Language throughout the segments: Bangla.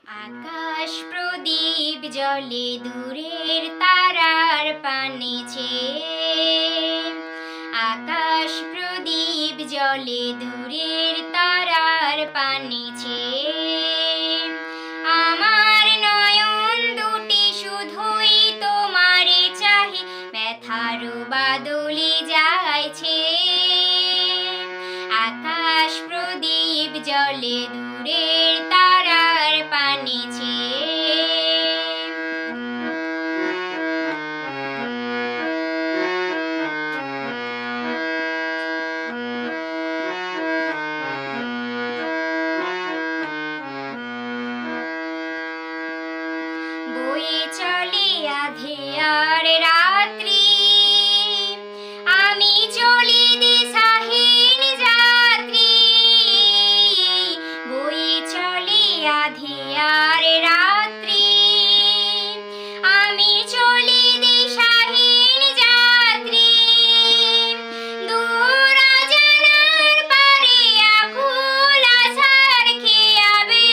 আকাশ প্রদীপ জ্বলে দূরের তারার পানে চেয়ে। আকাশ প্রদীপ জ্বলে দূরের তারার পানে চেয়ে। আমার নয়ন দুটি শুধুই তোমারে চাহি, ব্যথার বাদলে যাইছে। আকাশ প্রদীপ জ্বলে দূরের তারার পানে চেয়ে। বয়ে চলে আঁধিয়ার রাত্রি, আমি চলি দিশাহীন যাত্রী। বয়ে চলে আঁধিয়ার রাত্রি, আমি চলি দিশাহীন যাত্রী। দূর অজানার পারে আকুল আশার খেয়াবে।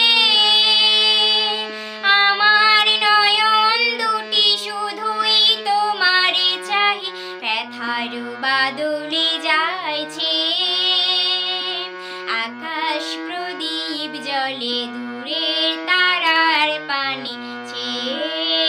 আমার নয়ন দুটি শুধুই তোমারে চাহি, ব্যথার বাদলে যাইছে। আকাশ প্রদীপ জ্বলে দূরের তারার পানে চেয়ে।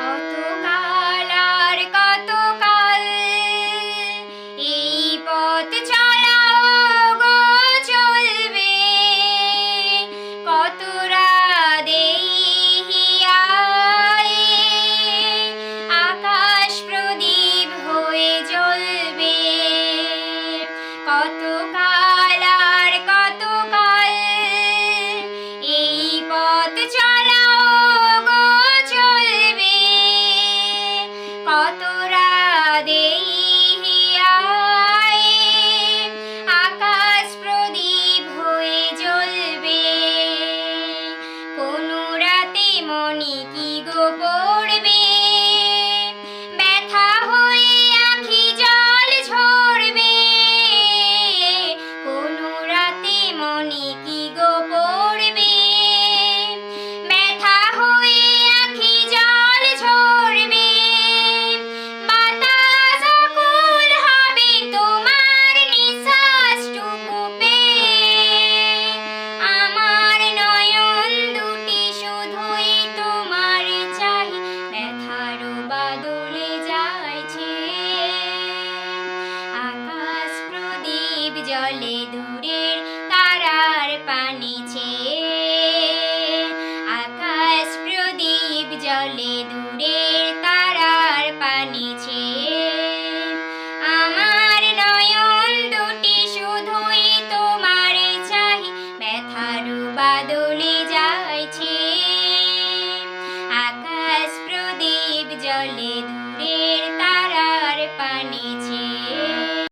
কতকাল আর কতকাল এই পথ চলাও গো চলবে। কত রাত এই হিয়ায় আকাশ প্রদীপ হয়ে জ্বলবে। কতকাল আর কতকাল এই পথ চলাও গো চলবে। কত রাত এই হিয়ায় আকাশ প্রদীপ হয়ে জ্বলবে। কোন রাতে মনে কি গো পড়বে, ব্যথা হয়ে আঁখি জল ঝরবে। কোন রাতে মনে কি গো পড়বে, ব্যথা হয়ে আঁখি জল ঝরবে। বাতাস আকুল হবে তোমার নিঃশ্বাসটুকু পেয়ে। আমার নয়ন দুটি শুধুই তোমারে চাহি, ব্যথার বাদলে যাইছে। আকাশ প্রদীপ জ্বলে দূরের তারার পানে চেয়ে। আকাশ প্রদীপ জ্বলে দূরের তারার পানে চেয়ে। আমার নয়ন দুটি শুধুই তোমারে চাহি, ব্যথার বাদলে